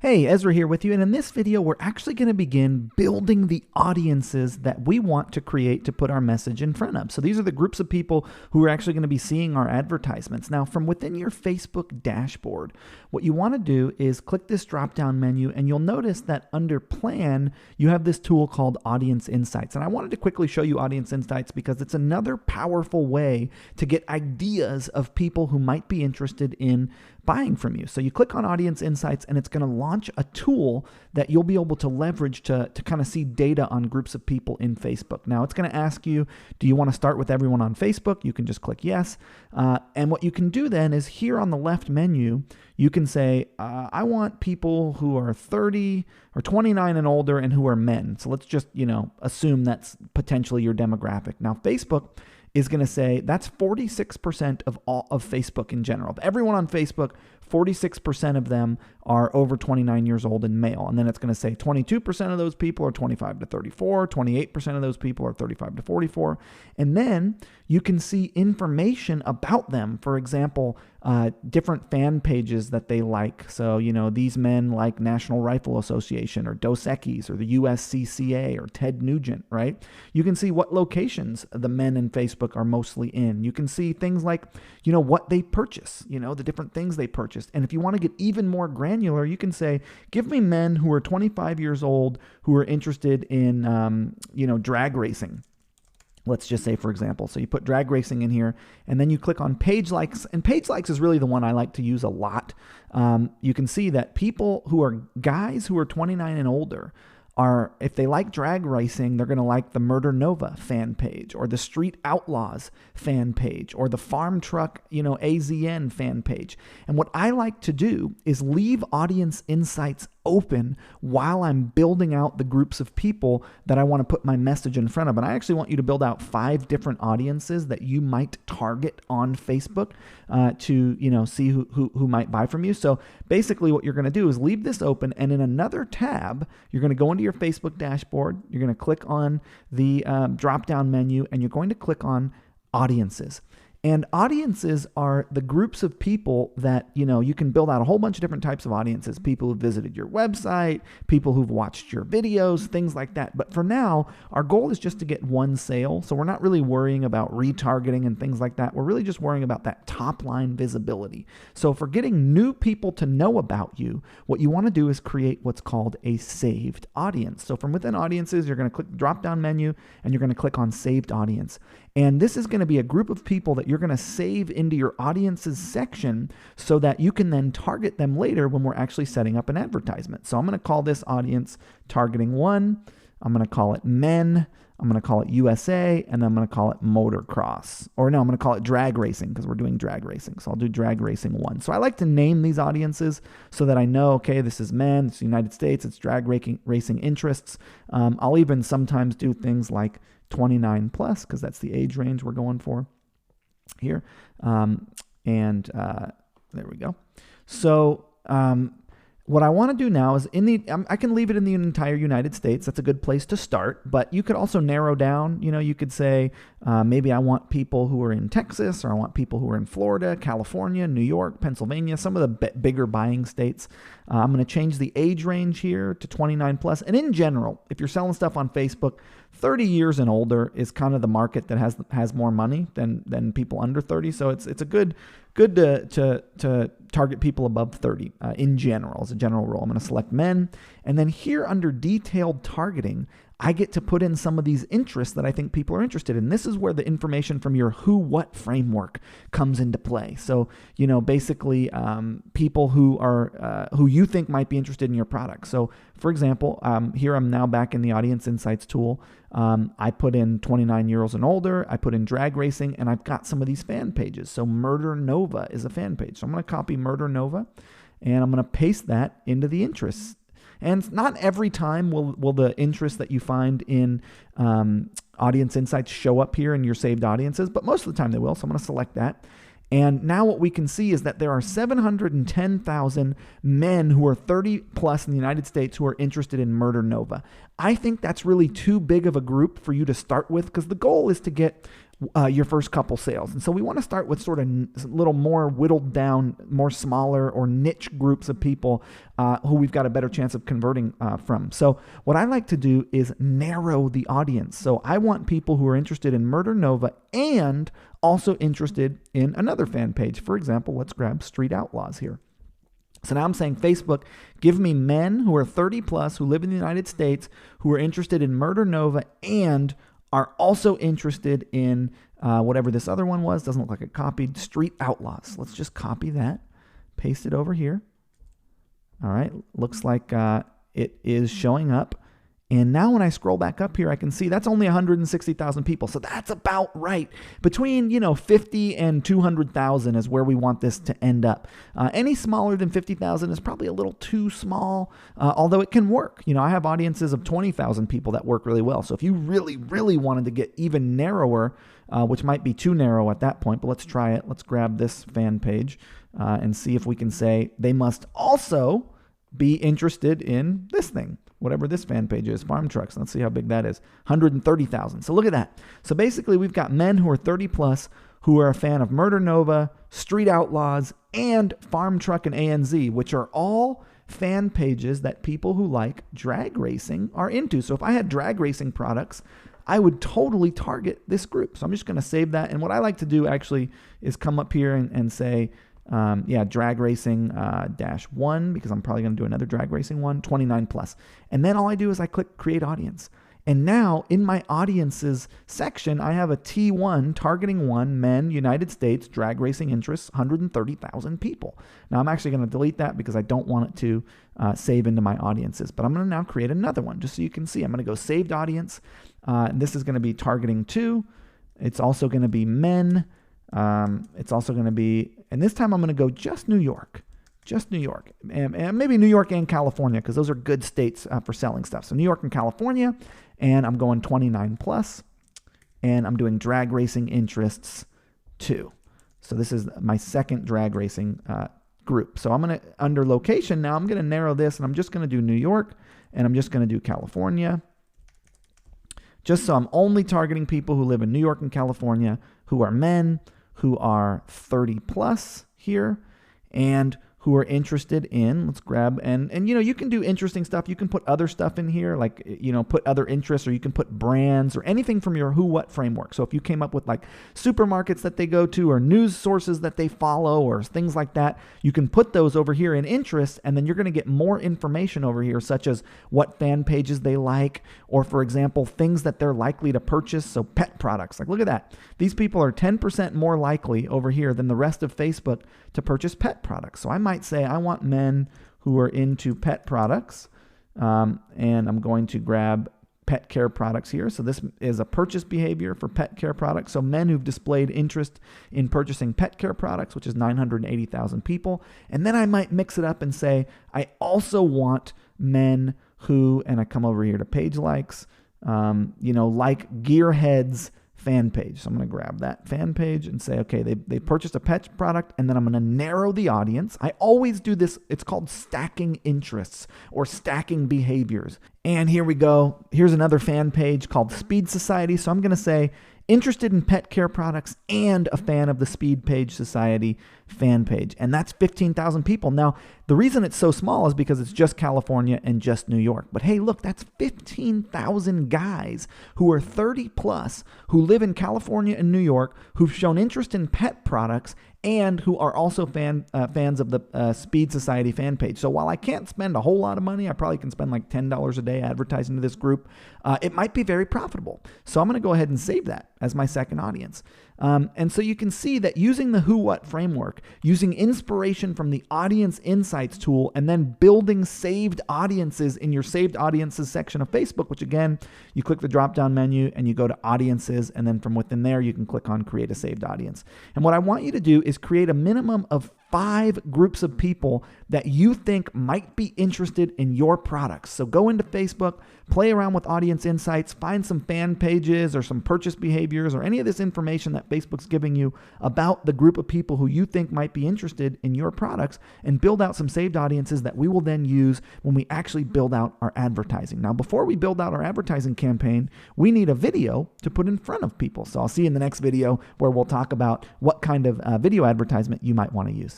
Hey, Ezra here with you, and in this video we're actually going to begin building the audiences that we want to create to put our message in front of. So these are the groups of people who are actually going to be seeing our advertisements. Now, from within your Facebook dashboard, what you want to do is click this drop-down menu, and you'll notice that under Plan, you have this tool called Audience Insights. And I wanted to quickly show you Audience Insights because it's another powerful way to get ideas of people who might be interested in buying from you. So you click on Audience Insights, and it's going to launch a tool that you'll be able to leverage to kind of see data on groups of people in Facebook. Now, it's going to ask you, do you want to start with everyone on Facebook? You can just click yes. And what you can do then is here on the left menu, you can say, I want people who are 30 or 29 and older and who are men. So let's just, assume that's potentially your demographic. Now, Facebook is going to say that's 46% of all of Facebook in general. Everyone on Facebook, 46% of them are over 29 years old and male. And then it's going to say 22% of those people are 25 to 34, 28% of those people are 35 to 44. And then you can see information about them. For example, different fan pages that they like. So, these men like National Rifle Association or Dos Equis or the USCCA or Ted Nugent, right? You can see what locations the men in Facebook are mostly in. You can see things like, what they purchase, the different things they purchased. And if you want to get even more granular, you can say, give me men who are 25 years old who are interested in, drag racing. Let's just say, for example, so you put drag racing in here, and then you click on page likes, and page likes is really the one I like to use a lot. You can see that people who are guys who are 29 and older are, if they like drag racing, they're going to like the Murder Nova fan page or the Street Outlaws fan page or the Farm Truck, AZN fan page. And what I like to do is leave Audience Insights open while I'm building out the groups of people that I want to put my message in front of. And I actually want you to build out 5 different audiences that you might target on Facebook to, see who might buy from you. So basically what you're going to do is leave this open, and in another tab, you're going to go into your Facebook dashboard. You're going to click on the drop-down menu, and you're going to click on Audiences. And audiences are the groups of people that, you can build out a whole bunch of different types of audiences. People who've visited your website, people who've watched your videos, things like that. But for now, our goal is just to get one sale. So we're not really worrying about retargeting and things like that. We're really just worrying about that top line visibility. So for getting new people to know about you, what you want to do is create what's called a saved audience. So from within audiences, you're going to click the drop-down menu, and you're going to click on saved audience. And this is going to be a group of people that you're going to save into your audiences section so that you can then target them later when we're actually setting up an advertisement. So I'm going to call this audience targeting 1. I'm going to call it men. I'm going to call it USA, and then I'm going to call it motocross. Or no, I'm going to call it drag racing because we're doing drag racing. So I'll do drag racing 1. So I like to name these audiences so that I know, okay, this is men, it's the United States, it's drag racing interests. I'll even sometimes do things like 29 plus because that's the age range we're going for here. There we go. So what I want to do now is I can leave it in the entire United States. That's a good place to start, but you could also narrow down. You could say maybe I want people who are in Texas, or I want people who are in Florida, California, New York, Pennsylvania, some of the bigger buying states. I'm going to change the age range here to 29 plus. And in general, if you're selling stuff on Facebook, 30 years and older is kind of the market that has more money than people under 30. So it's a good to target people above 30 in general, as a general rule. I'm going to select men. And then here under detailed targeting, I get to put in some of these interests that I think people are interested in. This is where the information from your who, what framework comes into play. So, basically people who you think might be interested in your product. So for example, here I'm now back in the Audience Insights tool. I put in 29 years and older. I put in drag racing, and I've got some of these fan pages. So Murder Nova is a fan page. So I'm going to copy Murder Nova, and I'm going to paste that into the interests. And not every time will the interest that you find in Audience Insights show up here in your saved audiences, but most of the time they will. So I'm going to select that. And now what we can see is that there are 710,000 men who are 30 plus in the United States who are interested in Murder Nova. I think that's really too big of a group for you to start with, because the goal is to get your first couple sales. And so we want to start with sort of a little more whittled down, more smaller or niche groups of people who we've got a better chance of converting from. So what I like to do is narrow the audience. So I want people who are interested in Murder Nova and also interested in another fan page. For example, let's grab Street Outlaws here. So now I'm saying, Facebook, give me men who are 30 plus, who live in the United States, who are interested in Murder Nova and are also interested in whatever this other one was. Doesn't look like it copied. Street Outlaws. Let's just copy that, paste it over here. All right, looks like it is showing up. And now when I scroll back up here, I can see that's only 160,000 people. So that's about right. Between, 50 and 200,000 is where we want this to end up. Any smaller than 50,000 is probably a little too small, although it can work. I have audiences of 20,000 people that work really well. So if you really, really wanted to get even narrower, which might be too narrow at that point, but let's try it. Let's grab this fan page and see if we can say they must also be interested in this thing. Whatever this fan page is, farm trucks. Let's see how big that is. 130,000. So look at that. So basically we've got men who are 30 plus who are a fan of Murder Nova, Street Outlaws, and Farm Truck and ANZ, which are all fan pages that people who like drag racing are into. So if I had drag racing products, I would totally target this group. So I'm just going to save that. And what I like to do actually is come up here and say, drag racing -1, because I'm probably going to do another drag racing one, 29 plus. And then all I do is I click create audience. And now in my audiences section, I have a T1 targeting men, United States, drag racing interests, 130,000 people. Now I'm actually going to delete that because I don't want it to save into my audiences, but I'm going to now create another one just so you can see. I'm going to go saved audience. And this is going to be targeting 2. It's also going to be men. It's also going to be, and this time I'm going to go just New York, and maybe New York and California, because those are good states for selling stuff. So New York and California, and I'm going 29 plus, and I'm doing drag racing interests 2. So this is my second drag racing group. So I'm going to, under location now, I'm going to narrow this, and I'm just going to do New York, and I'm just going to do California, just so I'm only targeting people who live in New York and California, who are men, who are 30 plus here, and who are interested in, let's grab, and you can do interesting stuff. You can put other stuff in here, like, put other interests, or you can put brands or anything from your who, what framework. So if you came up with like supermarkets that they go to or news sources that they follow or things like that, you can put those over here in interests, and then you're going to get more information over here, such as what fan pages they like, or for example, things that they're likely to purchase. So pet products, like look at that. These people are 10% more likely over here than the rest of Facebook to purchase pet products. So I might say I want men who are into pet products, and I'm going to grab pet care products here. So this is a purchase behavior for pet care products. So men who've displayed interest in purchasing pet care products, which is 980,000 people. And then I might mix it up and say I also want men who, and I come over here to page likes, like Gearheads fan page. So I'm going to grab that fan page and say, okay, they purchased a pet product, and then I'm going to narrow the audience. I always do this. It's called stacking interests or stacking behaviors. And here we go. Here's another fan page called Speed Society. So I'm going to say interested in pet care products and a fan of the Speed Page Society fan page. And that's 15,000 people. Now, the reason it's so small is because it's just California and just New York. But hey, look, that's 15,000 guys who are 30 plus, who live in California and New York, who've shown interest in pet products, and who are also fans of the Speed Society fan page. So while I can't spend a whole lot of money, I probably can spend like $10 a day advertising to this group. It might be very profitable. So I'm going to go ahead and save that as my second audience. And so you can see that using the Who What framework, using inspiration from the Audience Insights tool, and then building saved audiences in your saved audiences section of Facebook, which again, you click the drop-down menu and you go to audiences, and then from within there, you can click on create a saved audience. And what I want you to do is create a minimum of 5 groups of people that you think might be interested in your products. So go into Facebook, play around with Audience Insights, find some fan pages or some purchase behaviors or any of this information that Facebook's giving you about the group of people who you think might be interested in your products, and build out some saved audiences that we will then use when we actually build out our advertising. Now, before we build out our advertising campaign, we need a video to put in front of people. So I'll see you in the next video where we'll talk about what kind of video advertisement you might want to use.